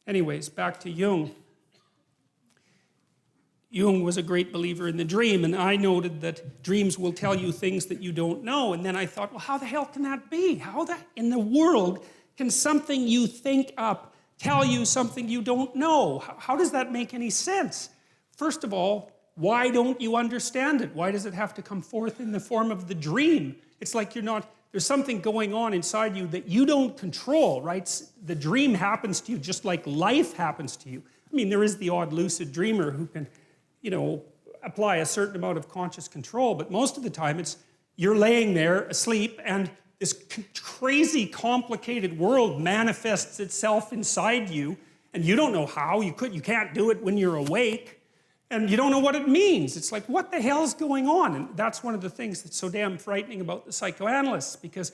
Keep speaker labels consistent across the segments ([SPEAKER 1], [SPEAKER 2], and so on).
[SPEAKER 1] Anyways, back to Jung. Jung was a great believer in the dream, and I noted that dreams will tell you things that you don't know. And then I thought, well, how the hell can that be? How in the world can something you think up tell you something you don't know? How does that make any sense? First of all, why don't you understand it? Why does it have to come forth in the form of the dream? It's like there's something going on inside you that you don't control, right? The dream happens to you just like life happens to you. I mean, there is the odd lucid dreamer who can, apply a certain amount of conscious control, but most of the time you're laying there asleep and this crazy complicated world manifests itself inside you and you don't know how, you can't do it when you're awake and you don't know what it means. It's like, what the hell is going on? And that's one of the things that's so damn frightening about the psychoanalysts, because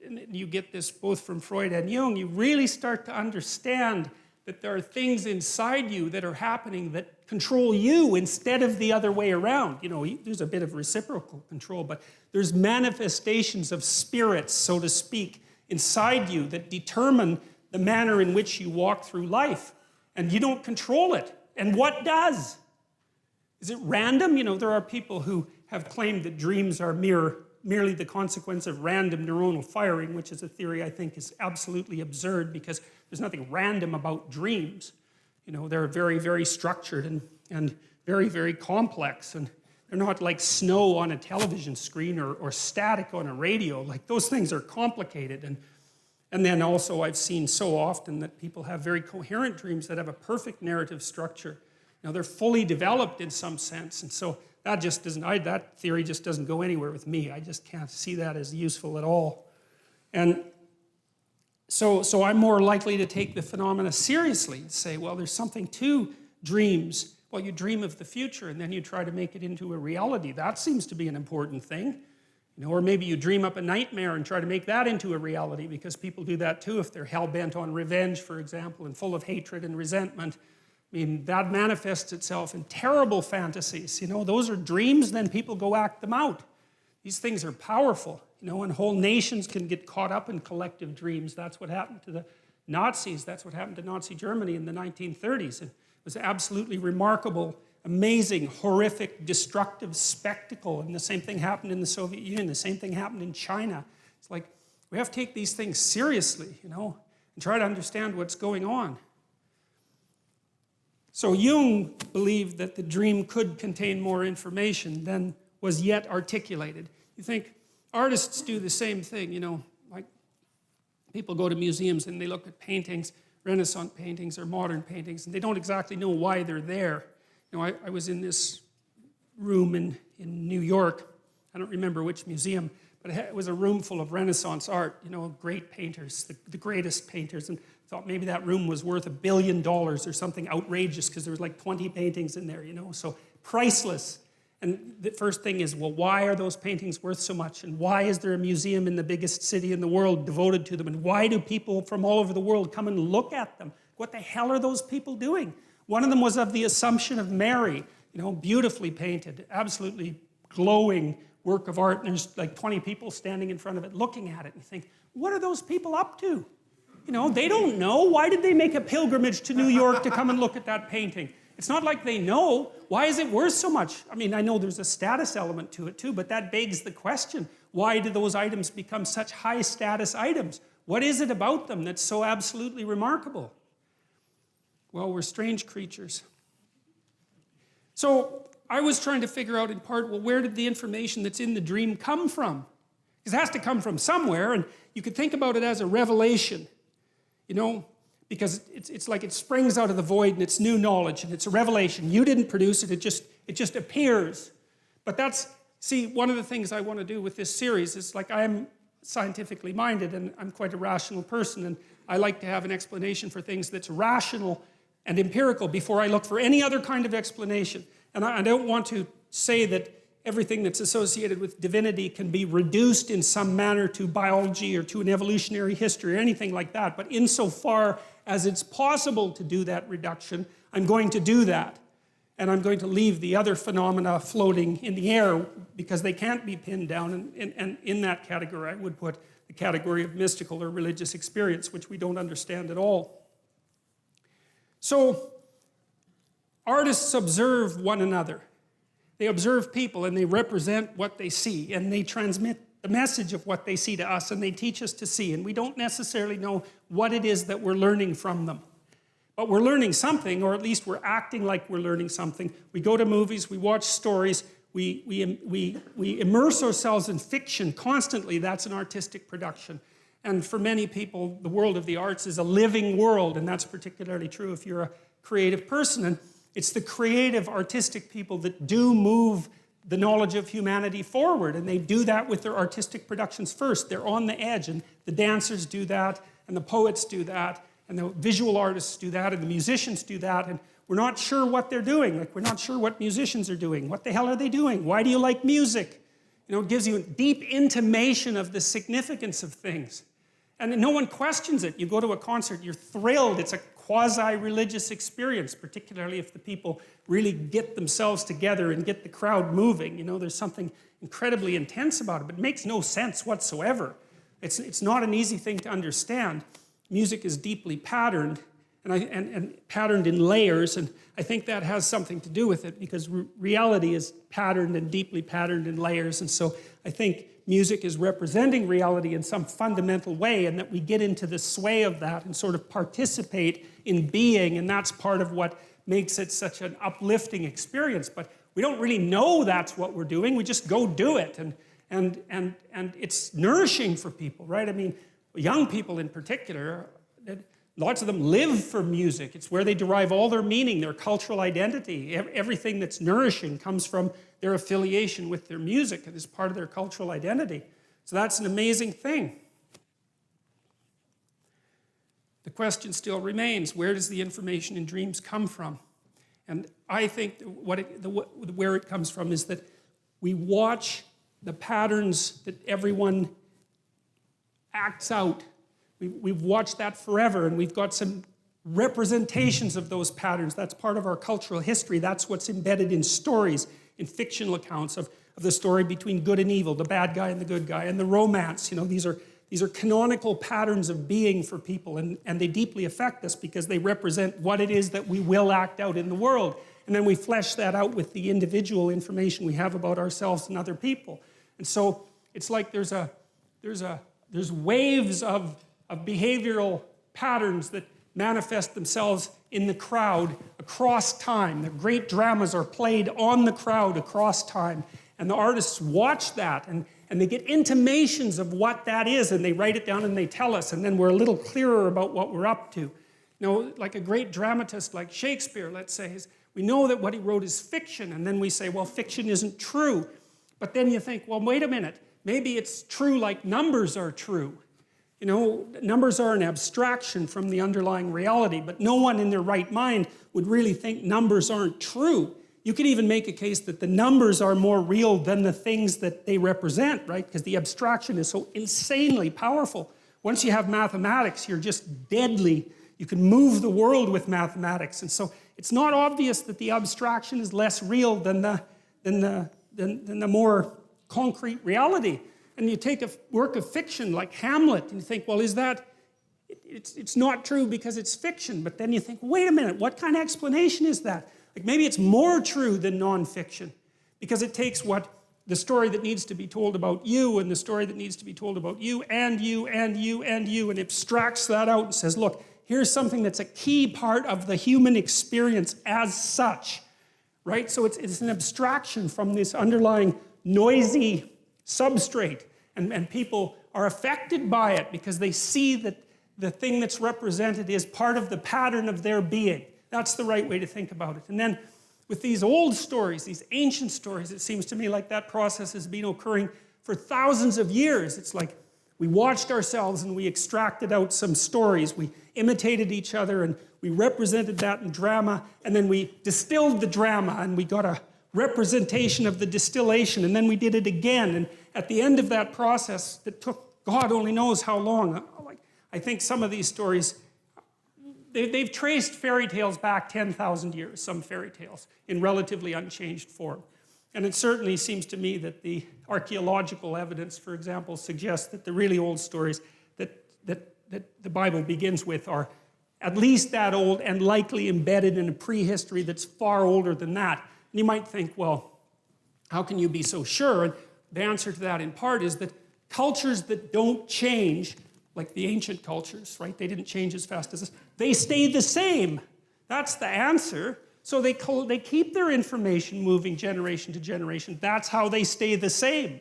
[SPEAKER 1] you get this both from Freud and Jung, you really start to understand that there are things inside you that are happening that control you instead of the other way around. There's a bit of reciprocal control, but there's manifestations of spirits, so to speak, inside you that determine the manner in which you walk through life. And you don't control it. And what does? Is it random? There are people who have claimed that dreams are merely the consequence of random neuronal firing, which is a theory I think is absolutely absurd, because there's nothing random about dreams. They're very, very structured and very, very complex, and they're not like snow on a television screen or static on a radio. Like, those things are complicated. And then also I've seen so often that people have very coherent dreams that have a perfect narrative structure. They're fully developed in some sense, and so that theory just doesn't go anywhere with me. I just can't see that as useful at all. And so I'm more likely to take the phenomena seriously and say, well, there's something to dreams. Well, you dream of the future and then you try to make it into a reality. That seems to be an important thing. Or maybe you dream up a nightmare and try to make that into a reality, because people do that too if they're hell-bent on revenge, for example, and full of hatred and resentment. I mean, that manifests itself in terrible fantasies. Those are dreams, then people go act them out. These things are powerful, and whole nations can get caught up in collective dreams. That's what happened to the Nazis. That's what happened to Nazi Germany in the 1930s. It was an absolutely remarkable, amazing, horrific, destructive spectacle. And the same thing happened in the Soviet Union. The same thing happened in China. It's like, we have to take these things seriously, and try to understand what's going on. So Jung believed that the dream could contain more information than was yet articulated. You think artists do the same thing, like people go to museums and they look at paintings, Renaissance paintings or modern paintings, and they don't exactly know why they're there. I was in this room in New York, I don't remember which museum, but it was a room full of Renaissance art, great painters, the greatest painters, and thought maybe that room was worth $1 billion or something outrageous, because there was like 20 paintings in there, so priceless. And the first thing is, well, why are those paintings worth so much? And why is there a museum in the biggest city in the world devoted to them? And why do people from all over the world come and look at them? What the hell are those people doing? One of them was of the Assumption of Mary, beautifully painted, absolutely glowing work of art. And there's like 20 people standing in front of it looking at it. And you think, what are those people up to? They don't know. Why did they make a pilgrimage to New York to come and look at that painting? It's not like they know. Why is it worth so much? I mean, I know there's a status element to it too, but that begs the question, why do those items become such high status items? What is it about them that's so absolutely remarkable? Well, we're strange creatures. So I was trying to figure out in part, well, where did the information that's in the dream come from? Because it has to come from somewhere, and you could think about it as a revelation. Because it's like it springs out of the void and it's new knowledge and it's a revelation. You didn't produce it, it just appears. But see, one of the things I want to do with this series is, like, I'm scientifically minded and I'm quite a rational person, and I like to have an explanation for things that's rational and empirical before I look for any other kind of explanation. And I don't want to say that everything that's associated with divinity can be reduced in some manner to biology or to an evolutionary history or anything like that. But insofar as it's possible to do that reduction, I'm going to do that. And I'm going to leave the other phenomena floating in the air because they can't be pinned down. And in that category, I would put the category of mystical or religious experience, which we don't understand at all. So artists observe one another. They observe people and they represent what they see and they transmit the message of what they see to us and they teach us to see. And we don't necessarily know what it is that we're learning from them. But we're learning something, or at least we're acting like we're learning something. We go to movies, we watch stories, we immerse ourselves in fiction constantly. That's an artistic production. And for many people, the world of the arts is a living world, and that's particularly true if you're a creative person. And it's the creative, artistic people that do move the knowledge of humanity forward, and they do that with their artistic productions first. They're on the edge, and the dancers do that, and the poets do that, and the visual artists do that, and the musicians do that, and we're not sure what they're doing. Like, we're not sure what musicians are doing. What the hell are they doing? Why do you like music? You know, it gives you a deep intimation of the significance of things. And no one questions it. You go to a concert, you're thrilled. It's a quasi-religious experience, particularly if the people really get themselves together and get the crowd moving. You know, there's something incredibly intense about it, but it makes no sense whatsoever. It's not an easy thing to understand. Music is deeply patterned, and patterned in layers, and I think that has something to do with it, because reality is patterned and deeply patterned in layers, and so I think music is representing reality in some fundamental way, and that we get into the sway of that and sort of participate in being, and that's part of what makes it such an uplifting experience. But we don't really know that's what we're doing. We just go do it, and it's nourishing for people, right? I mean, young people in particular, lots of them live for music. It's where they derive all their meaning, their cultural identity. Everything that's nourishing comes from their affiliation with their music and is part of their cultural identity. So that's an amazing thing. The question still remains, where does the information in dreams come from? And I think where it comes from is that we watch the patterns that everyone acts out. We've watched that forever, and we've got some representations of those patterns. That's part of our cultural history. That's what's embedded in stories, in fictional accounts of the story between good and evil, the bad guy and the good guy, and the romance. You know, these are canonical patterns of being for people, and they deeply affect us because they represent what it is that we will act out in the world. And then we flesh that out with the individual information we have about ourselves and other people. And so it's like there's waves of behavioral patterns that manifest themselves in the crowd across time. The great dramas are played on the crowd across time. And the artists watch that, and they get intimations of what that is, and they write it down and they tell us, and then we're a little clearer about what we're up to. You know, like a great dramatist like Shakespeare, let's say, we know that what he wrote is fiction, and then we say, well, fiction isn't true. But then you think, well, wait a minute, maybe it's true like numbers are true. You know, numbers are an abstraction from the underlying reality, but no one in their right mind would really think numbers aren't true. You could even make a case that the numbers are more real than the things that they represent, right? Because the abstraction is so insanely powerful. Once you have mathematics, you're just deadly. You can move the world with mathematics. And so it's not obvious that the abstraction is less real than the more concrete reality. And you take a work of fiction like Hamlet, and you think, well, is that, it's not true because it's fiction. But then you think, wait a minute, what kind of explanation is that? Like, maybe it's more true than nonfiction, because it takes the story that needs to be told about you, and the story that needs to be told about you, and you, and you, and you, and abstracts that out and says, look, here's something that's a key part of the human experience as such, right? So it's an abstraction from this underlying noisy substrate, and people are affected by it because they see that the thing that's represented is part of the pattern of their being. That's the right way to think about it. And then with these old stories, these ancient stories, it seems to me like that process has been occurring for thousands of years. It's like we watched ourselves and we extracted out some stories. We imitated each other and we represented that in drama, and then we distilled the drama and we got a representation of the distillation, and then we did it again. And at the end of that process that took God only knows how long, I think some of these stories, they've traced fairy tales back 10,000 years, some fairy tales, in relatively unchanged form. And it certainly seems to me that the archaeological evidence, for example, suggests that the really old stories that the Bible begins with are at least that old and likely embedded in a prehistory that's far older than that. And you might think, well, how can you be so sure? And the answer to that in part is that cultures that don't change, like the ancient cultures, right? They didn't change as fast as us. They stay the same. That's the answer. So they keep their information moving generation to generation. That's how they stay the same.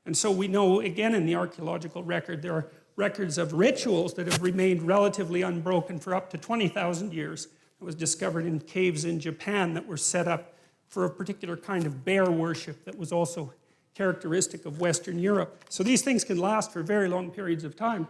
[SPEAKER 1] And so we know, again, in the archaeological record, there are records of rituals that have remained relatively unbroken for up to 20,000 years. It was discovered in caves in Japan that were set up for a particular kind of bear worship that was also characteristic of Western Europe. So these things can last for very long periods of time.